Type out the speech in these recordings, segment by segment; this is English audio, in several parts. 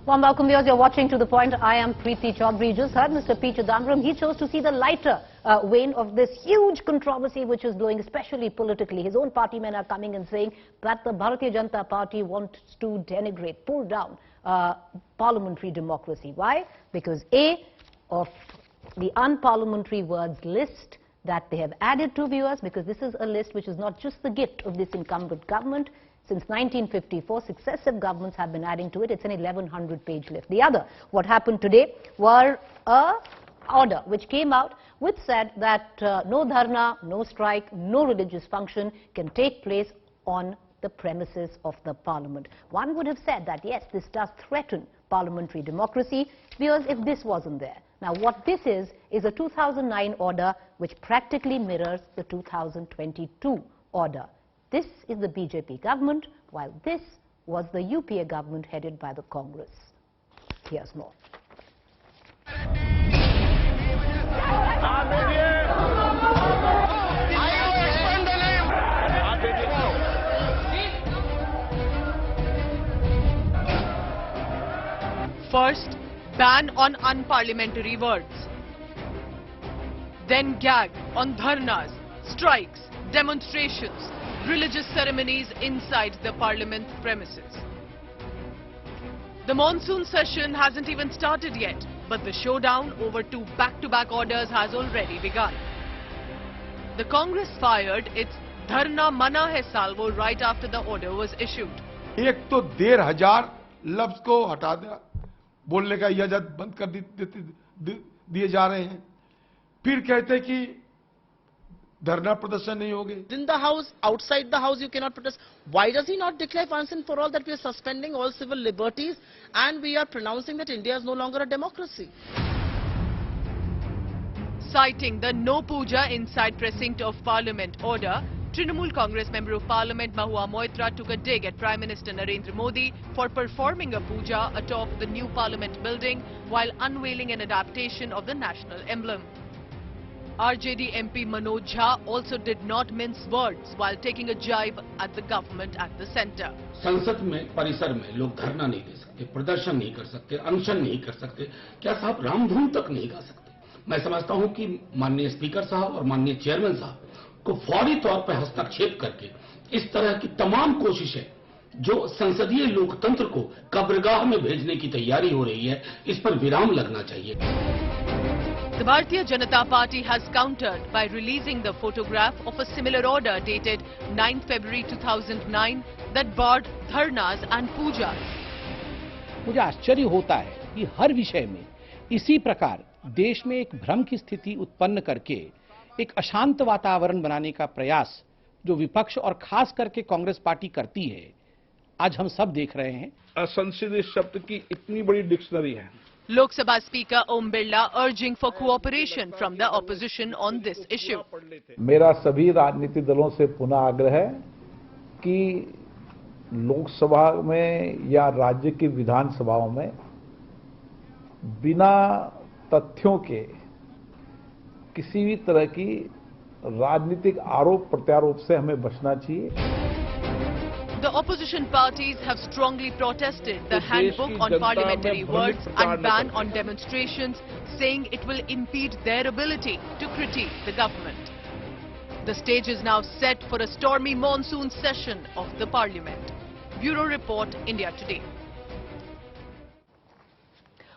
Warm welcome, viewers. You're watching To The Point. I am PC Mody. Just heard Mr. P. Chidambaram. He chose to see the lighter vein of this huge controversy which is blowing, especially politically. His own party men are coming and saying that the Bharatiya Janata Party wants to denigrate, pull down parliamentary democracy. Why? Because A, of the unparliamentary words list that they have added to, viewers, because this is a list which is not just the gift of this incumbent government. Since 1954, successive governments have been adding to it. It's an 1,100-page list. The other, what happened today, were a order which came out which said that no dharna, no strike, no religious function can take place on the premises of the parliament. One would have said that, yes, this does threaten parliamentary democracy, because if this wasn't there. Now, what this is a 2009 order which practically mirrors the 2022 order. This is the BJP government, while this was the UPA government headed by the Congress. Here's more. First, ban on unparliamentary words. Then gag on dharnas, strikes, demonstrations, religious ceremonies inside the parliament premises. The monsoon session hasn't even started yet, but the showdown over two back-to-back orders has already begun. The Congress fired its Dharna Mana Hai salvo right after the order was issued. एक तो 1,500 लफ्ज को हटा दिया, बोलने का इजाजत बंद कर दिए जा रहे हैं, फिर कहते कि धरना प्रदर्शन नहीं होगे. In the house, outside the house, you cannot protest. Why does he not declare once and for all that we are suspending all civil liberties and we are pronouncing that India is no longer a democracy? Citing the no puja inside precinct of Parliament order, Trinamool Congress Member of Parliament Mahua Moitra took a dig at Prime Minister Narendra Modi for performing a puja atop the new Parliament building while unveiling an adaptation of the national emblem. RJD MP Manoj Jha also did not mince words while taking a jibe at the government at the centre. संसद में परिसर में लोग धरना नहीं दे सकते, प्रदर्शन नहीं कर सकते, अनशन नहीं कर सकते, क्या साहब रामधुन तक नहीं गा सकते. मैं समझता हूं कि माननीय स्पीकर साहब और माननीय चेयरमैन साहब को फौरी तौर पर हस्तक्षेप करके इस तरह की तमाम कोशिशें जो संसदीय लोकतंत्र को कब्रगाह में भेजने की तैयारी हो रही है, इस पर विराम लगना चाहिए. The Bharatiya Janata Party has countered by releasing the photograph of a similar order dated 9 February 2009 that barred dharnas and pujas. मुझे आश्चर्य होता है कि हर विषय में इसी प्रकार देश में एक भ्रम की स्थिति उत्पन्न करके एक अशांत वातावरण बनाने का प्रयास जो विपक्ष और खास करके कांग्रेस पार्टी करती है, आज हम सब देख रहे हैं. असंसदीय शब्द की इतनी बड़ी डिक्शनरी है. Lok Sabha Speaker Om Birla urging for cooperation from the opposition on this issue. मेरा सभी राजनीतिक दलों से पुनः आग्रह है कि लोकसभा में या राज्य की विधानसभाओं में बिना तथ्यों के किसी भी तरह की राजनीतिक आरोप प्रत्यारोप से हमें बचना चाहिए. The opposition parties have strongly protested the handbook on parliamentary words and ban on demonstrations, saying it will impede their ability to critique the government. The stage is now set for a stormy monsoon session of the parliament. Bureau Report, India Today.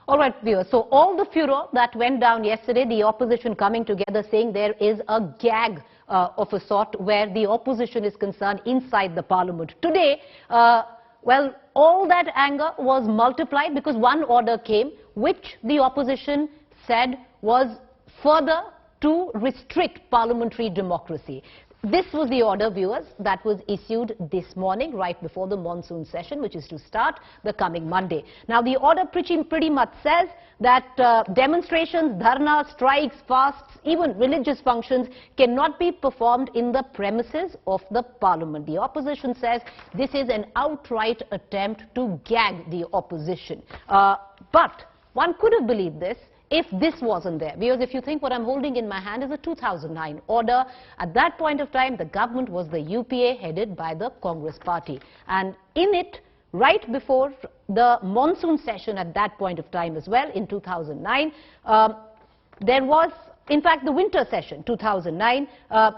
All right, viewers. So all the furor that went down yesterday, the opposition coming together saying there is a gag of a sort where the opposition is concerned inside the parliament. Today, well, all that anger was multiplied because one order came which the opposition said was further to restrict parliamentary democracy. This was the order, viewers, that was issued this morning right before the monsoon session, which is to start the coming Monday. Now, the order pretty much says that demonstrations, dharna, strikes, fasts, even religious functions cannot be performed in the premises of the parliament. The opposition says this is an outright attempt to gag the opposition. But one could have believed this if this wasn't there. Because if you think what I'm holding in my hand is a 2009 order, at that point of time, the government was the UPA headed by the Congress party. And in it, right before the monsoon session at that point of time as well in 2009. There was, in fact, the winter session 2009,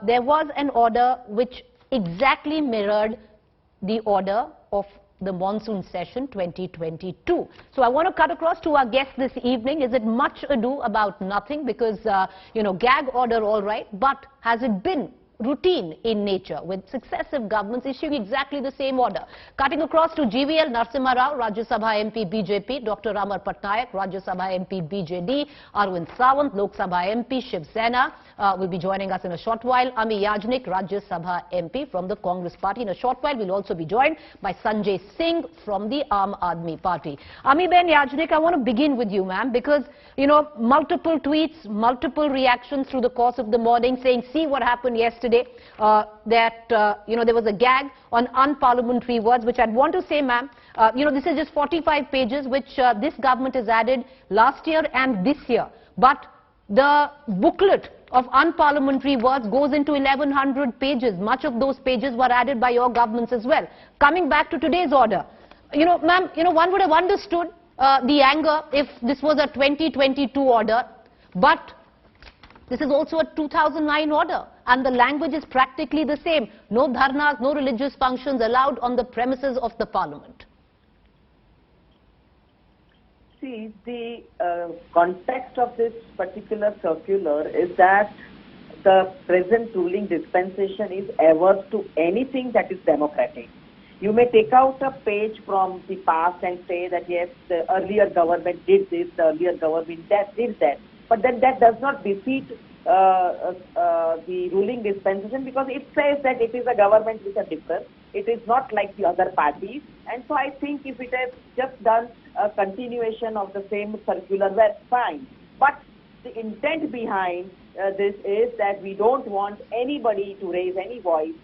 there was an order which exactly mirrored the order of the monsoon session 2022. So I want to cut across to our guest this evening. Is it much ado about nothing? Because, gag order all right, but has it been routine in nature with successive governments issuing exactly the same order? Cutting across to GVL Narasimha Rao, Rajya Sabha MP BJP, Dr. Amar Patnaik, Rajya Sabha MP BJD, Arvind Sawant, Lok Sabha MP Shiv Sena will be joining us in a short while. Ami Yajnik, Rajya Sabha MP from the Congress Party. In a short while, we'll also be joined by Sanjay Singh from the Aam Aadmi Party. Ami Ben Yajnik, I want to begin with you, ma'am, because, multiple tweets, multiple reactions through the course of the morning saying, see what happened yesterday, that, there was a gag on unparliamentary words, which I'd want to say, ma'am, this is just 45 pages, which this government has added last year and this year. But the booklet of unparliamentary words goes into 1100 pages. Much of those pages were added by your governments as well. Coming back to today's order, ma'am, one would have understood the anger if this was a 2022 order, but this is also a 2009 order, and the language is practically the same. No dharnas, no religious functions allowed on the premises of the parliament. See, the context of this particular circular is that the present ruling dispensation is averse to anything that is democratic. You may take out a page from the past and say that yes, the earlier government did this, the earlier government did that. But then that does not defeat the ruling dispensation, because it says that it is a government with a difference. It is not like the other parties. And so I think if it has just done a continuation of the same circular, that's fine. But the intent behind this is that we don't want anybody to raise any voice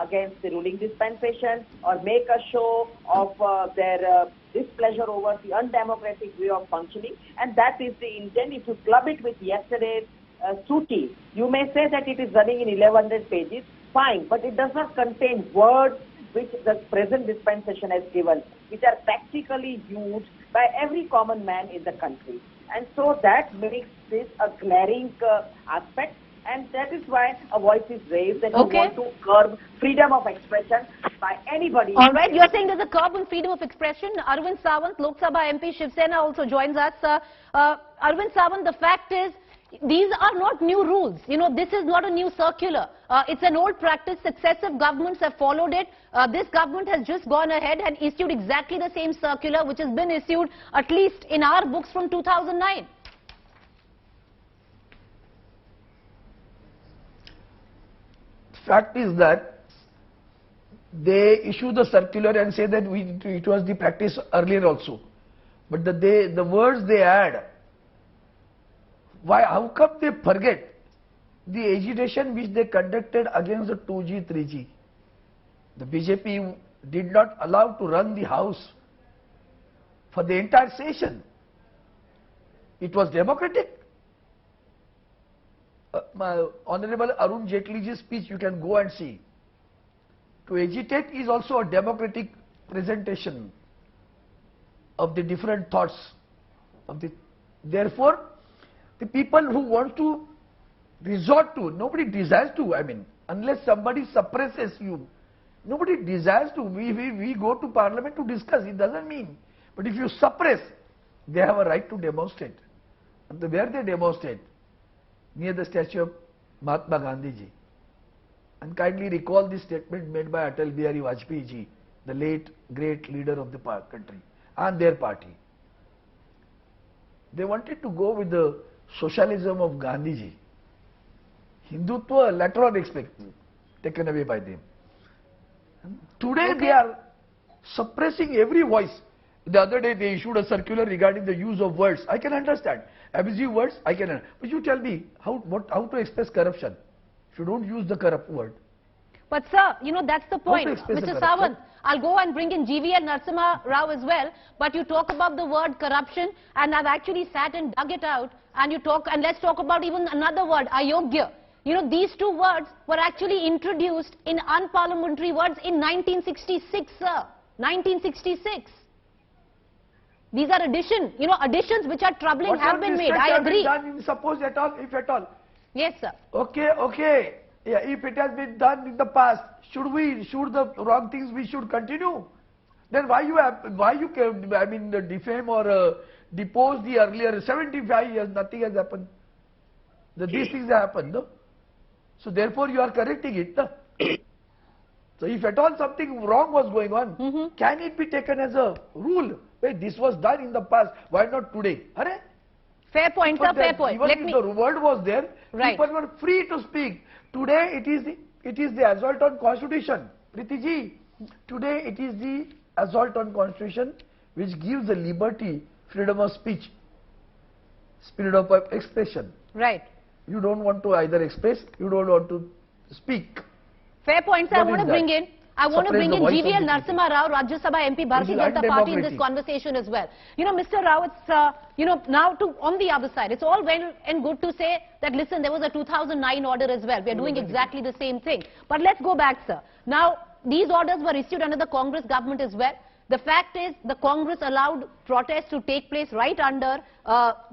against the ruling dispensation or make a show of their displeasure over the undemocratic way of functioning. And that is the intent. If you club it with yesterday's Suti, you may say that it is running in 1100 pages, fine, but it does not contain words which the present dispensation has given, which are practically used by every common man in the country. And so that makes this a glaring aspect, and that is why a voice is raised that you want to curb freedom of expression by anybody. All right, you're saying there's a curb on freedom of expression. Arvind Sawant, Lok Sabha MP Shiv Sena also joins us. Arvind Sawant, the fact is, these are not new rules. This is not a new circular. It's an old practice. Successive governments have followed it. This government has just gone ahead and issued exactly the same circular, which has been issued, at least in our books, from 2009. Fact is that they issue the circular and say that it was the practice earlier also. But the words they add, how come they forget the agitation which they conducted against the 2G, 3G? The BJP did not allow to run the house for the entire session. It was democratic. Honorable Arun Jaitley's speech, you can go and see. To agitate is also a democratic presentation of the different thoughts of the. Therefore, the people who want to resort to, nobody desires to, unless somebody suppresses you, nobody desires to. We go to parliament to discuss, it doesn't mean. But if you suppress, they have a right to demonstrate. And where they demonstrate? Near the statue of Mahatma Gandhi ji. And kindly recall the statement made by Atal Bihari Vajpayee ji, the late great leader of the country and their party. They wanted to go with the socialism of Gandhi ji. Hindutva later on expected, taken away by them. Today they are suppressing every voice. The other day they issued a circular regarding the use of words. I can understand. Abusive words, I can understand. But you tell me, how to express corruption if you don't use the corrupt word? But sir, that's the point. Mr. Sawant, I'll go and bring in GVL Narasimha Rao as well, but you talk about the word corruption, and I've actually sat and dug it out, and let's talk about even another word, ayogya. These two words were actually introduced in unparliamentary words in 1966, sir. 1966. These are additions which are troubling have been made. I agree. Done in, suppose at all, if at all. Yes, sir. Okay. Yeah, if it has been done in the past, should the wrong things we should continue? Then why you defame or depose the earlier 75 years? Nothing has happened. These things have happened, no? So therefore you are correcting it, no? So if at all something wrong was going on, can it be taken as a rule? Wait, this was done in the past. Why not today? Arre? Fair point, sir. Fair point. Even if the word was there, people were free to speak. Today it is the assault on constitution. Priti ji, today it is the assault on constitution which gives the liberty, freedom of speech, spirit of expression. Right. You don't want to either express, you don't want to speak. Fair point, sir. I want to bring in GVL Narasimha Rao, Rajya Sabha MP, Bharatiya Janata Party in this conversation as well. Mr. Rao, it's, now on the other side, it's all well and good to say that, listen, there was a 2009 order as well. We are doing exactly the same thing. But let's go back, sir. Now, these orders were issued under the Congress government as well. The fact is, the Congress allowed protests to take place right under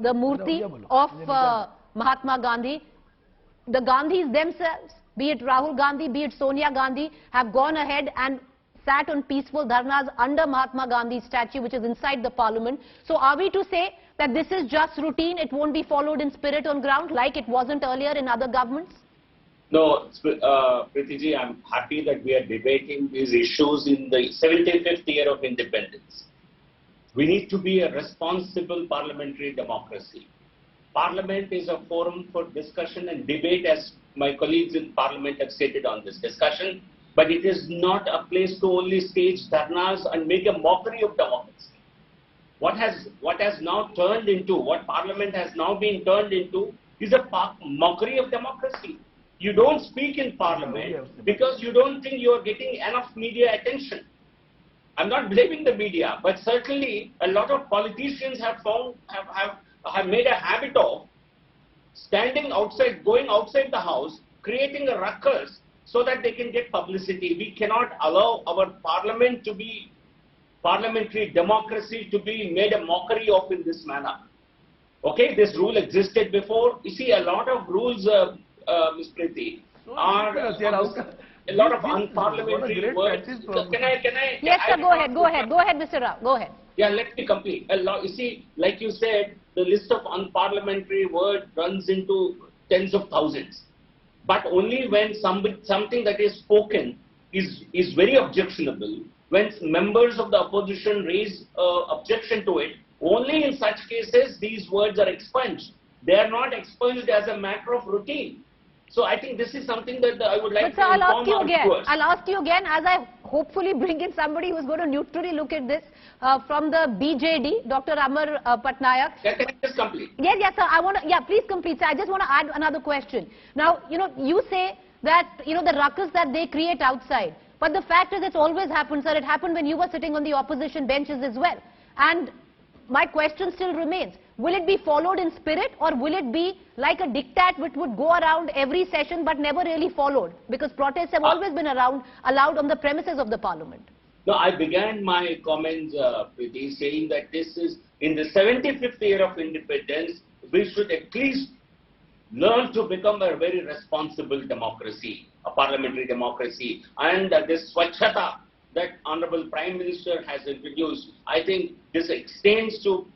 the Murti of Mahatma Gandhi. The Gandhis themselves, be it Rahul Gandhi, be it Sonia Gandhi, have gone ahead and sat on peaceful dharnas under Mahatma Gandhi's statue, which is inside the parliament. So are we to say that this is just routine, it won't be followed in spirit on ground like it wasn't earlier in other governments? No, Priti ji, I'm happy that we are debating these issues in the 75th year of independence. We need to be a responsible parliamentary democracy. Parliament is a forum for discussion and debate, as my colleagues in Parliament have stated on this discussion, but it is not a place to only stage dharnas and make a mockery of democracy. What has now turned into, what Parliament has now been turned into, is a mockery of democracy. You don't speak in Parliament because you don't think you are getting enough media attention. I'm not blaming the media, but certainly a lot of politicians have made a habit of standing outside, going outside the house, creating a ruckus so that they can get publicity. We cannot allow our parliament to be, parliamentary democracy to be made a mockery of in this manner. Okay, this rule existed before. You see, a lot of rules, Ms. Priti, are a lot of unparliamentary words. Can I? Yes, sir, go ahead, Mr. Rao, go ahead. Yeah, let me complete. You see, like you said, the list of unparliamentary words runs into tens of thousands. But only when something that is spoken is very objectionable, when members of the opposition raise objection to it, only in such cases these words are expunged. They are not expunged as a matter of routine. So I think this is something that I would like to inform our viewers. I'll ask you again, as I hopefully bring in somebody who's going to neutrally look at this from the BJD, Dr. Amar Patnaik. Can I just complete? Yes, sir. Please complete. Sir. I just want to add another question. Now, you say that, the ruckus that they create outside. But the fact is, it's always happened, sir. It happened when you were sitting on the opposition benches as well. And my question still remains. Will it be followed in spirit, or will it be like a diktat which would go around every session but never really followed? Because protests have always been allowed on the premises of the parliament. No, I began my comments, Priti, saying that this is, in the 75th year of independence, we should at least learn to become a very responsible democracy, a parliamentary democracy. And this Swachhata that Honorable Prime Minister has introduced, I think this extends to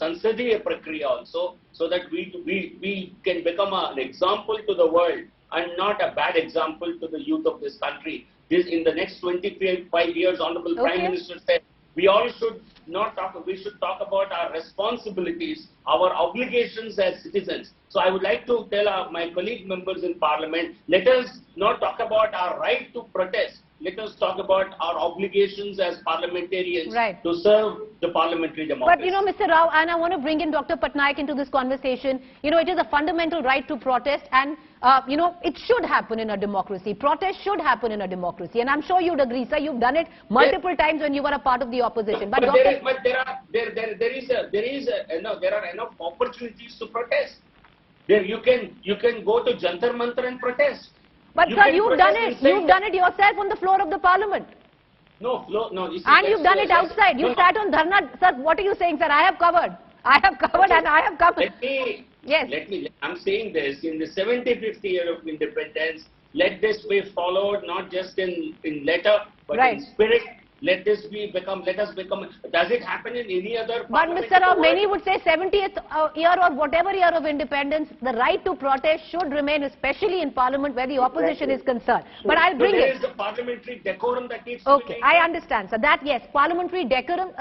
Sansadiya Prakriya also, so that we can become an example to the world and not a bad example to the youth of this country. This, in the next 25 years, Honorable Prime Minister said, we all should not talk, we should talk about our responsibilities, our obligations as citizens. So I would like to tell my colleague members in Parliament, let us not talk about our right to protest. Let us talk about our obligations as parliamentarians to serve the parliamentary democracy. But, Mr. Rao, and I want to bring in Dr. Patnaik into this conversation. It is a fundamental right to protest, and, it should happen in a democracy. Protest should happen in a democracy. And I'm sure you'd agree, sir. You've done it multiple times when you were a part of the opposition. But there are enough opportunities to protest. You can go to Jantar Mantar and protest. But sir, you've done it. You've done it yourself on the floor of the parliament. No, flow, no. You see, And you've done it outside. You sat on Dharna. Sir, what are you saying, sir? I have covered. I have covered and I have covered. Yes. I'm saying this, in the 75th year of independence, let this be followed not just in letter, but in spirit. Let us become, does it happen in any other But parliament? Mr. Rao, many would say 70th year or whatever year of independence, the right to protest should remain, especially in parliament where the opposition is concerned. But I'll bring there it. is a parliamentary decorum that needs to be Okay, I understand. So that, yes, parliamentary decorum,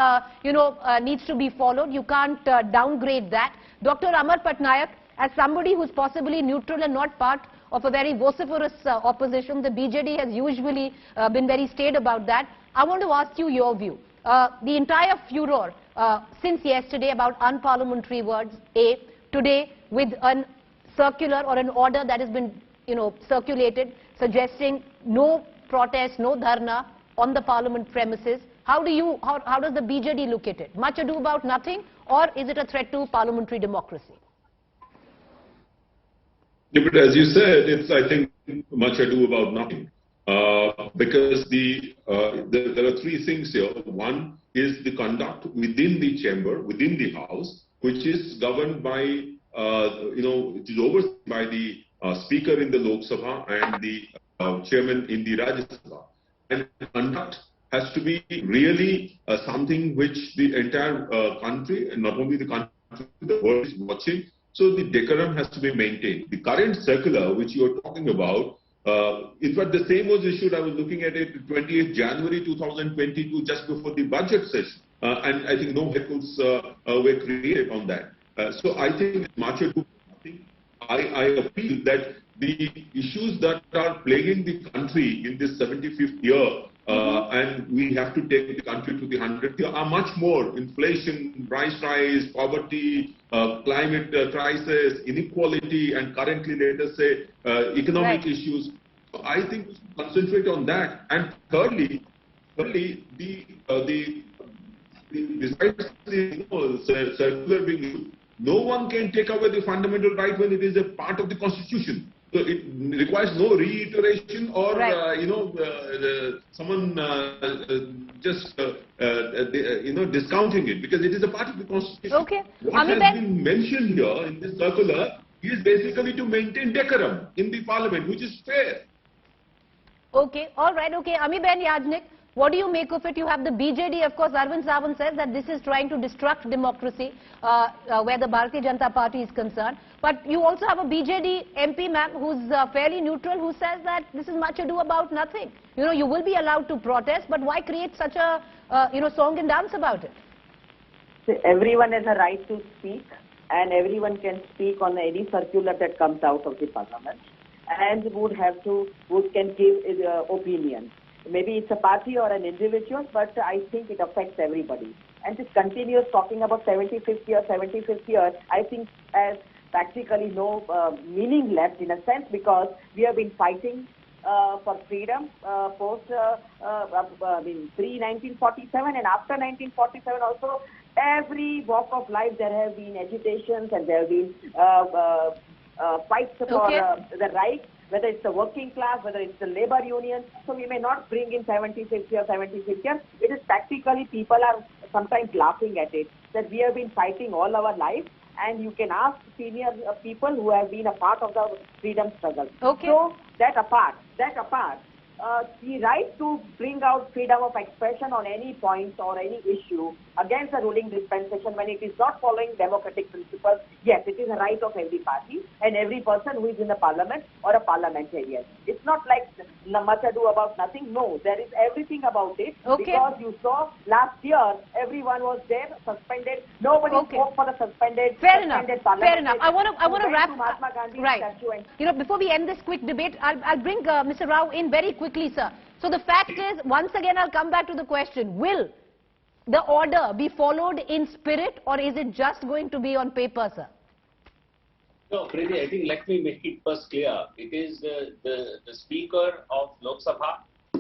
needs to be followed. You can't downgrade that. Dr. Amar Patnaik, as somebody who's possibly neutral and not part of a very vociferous opposition, the BJD has usually been very staid about that. I want to ask you your view. The entire furor since yesterday about unparliamentary words, today with a circular or an order that has been, circulated suggesting no protest, no dharna on the parliament premises. How does the BJD look at it? Much ado about nothing, or is it a threat to parliamentary democracy? Yeah, but as you said, it's, I think, much ado about nothing. Because there are three things here. One is the conduct within the chamber, within the house, which is governed by, it is overseen by the speaker in the Lok Sabha and the chairman in the Rajya Sabha. And conduct has to be really something which the entire country, and not only the country, the world is watching. So the decorum has to be maintained. The current circular, which you are talking about, in fact, the same was issued, I was looking at it, 28th January 2022, just before the budget session. And I think no heckles were created on that. So I think much ado, I appeal that the issues that are plaguing the country in this 75th year, and we have to take the country to the 100th year, are much more. Inflation, price rise, poverty, climate crisis, inequality, and currently, let us say, economic issues. So I think we should concentrate on that. And thirdly, besides the circular being used, no one can take away the fundamental right when it is a part of the Constitution. So it requires no reiteration or, someone just, discounting it, because it is a part of the Constitution. Okay. What has been mentioned here in this circular is basically to maintain decorum in the parliament, which is fair. Okay, all right, okay. Amiben Yajnik, what do you make of it? You have the BJD, of course, Arvind Sawant says that this is trying to destruct democracy where the Bharatiya Janata Party is concerned. But you also have a BJD MP, ma'am, who's fairly neutral, who says that this is much ado about nothing. You will be allowed to protest, but why create such a, song and dance about it? See, everyone has a right to speak, and everyone can speak on any circular that comes out of the parliament, and can give his opinion. Maybe it's a party or an individual, but I think it affects everybody. And this continuous talking about 75th year, I think has practically no meaning left in a sense, because we have been fighting for freedom post pre-1947 and after 1947 also. Every walk of life there have been agitations and there have been fights for the right, whether it's the working class, whether it's the labor union. So we may not bring in 76th year. It is practically, people are sometimes laughing at it, that we have been fighting all our life, and you can ask senior people who have been a part of the freedom struggle. Okay. So that apart, the right to bring out freedom of expression on any point or any issue against a ruling dispensation when it is not following democratic principles, yes, it is a right of every party and every person who is in the parliament or a parliamentarian. It's not like much ado about nothing. No, there is everything about it. Okay. Because you saw last year, everyone was there, suspended. Nobody spoke for the suspended. Fair enough. Fair enough. I want to wrap. Right. Before we end this quick debate, I'll bring Mr. Rao in very quickly, sir. So the fact is, once again, I'll come back to the question: will the order be followed in spirit, or is it just going to be on paper, sir? No, Preeti, I think let me make it first clear. It is the Speaker of Lok Sabha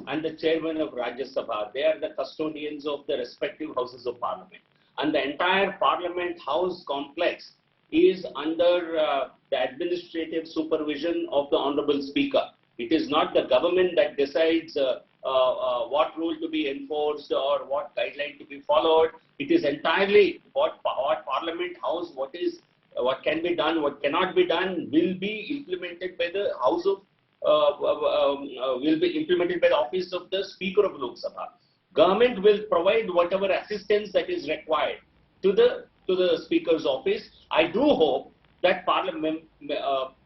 and the Chairman of Rajya Sabha. They are the custodians of the respective houses of Parliament. And the entire Parliament House complex is under the administrative supervision of the Honorable Speaker. It is not the government that decides what rule to be enforced or what guideline to be followed. It is entirely what Parliament House, what can be done, what cannot be done, will be implemented by the House of will be implemented by the office of the Speaker of Lok Sabha. Government will provide whatever assistance that is required to the Speaker's office. I do hope that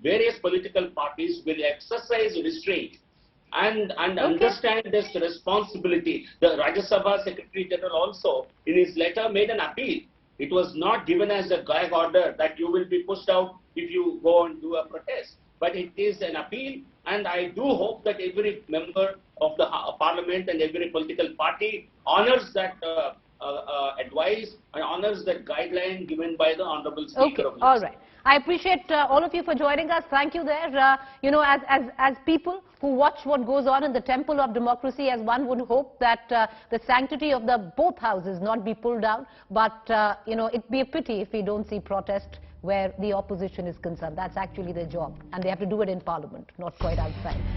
various political parties will exercise restraint and understand this responsibility. The Rajya Sabha Secretary General also, in his letter, made an appeal. It was not given as a gag order that you will be pushed out if you go and do a protest. But it is an appeal, and I do hope that every member of the Parliament and every political party honors that advice and honors that guideline given by the Honorable Speaker of the All right. I appreciate all of you for joining us. Thank you there. You know, as people who watch what goes on in the temple of democracy, as one would hope that the sanctity of the both houses not be pulled down. But, you know, it'd be a pity if we don't see protest where the opposition is concerned. That's actually their job. And they have to do it in Parliament, not quite outside.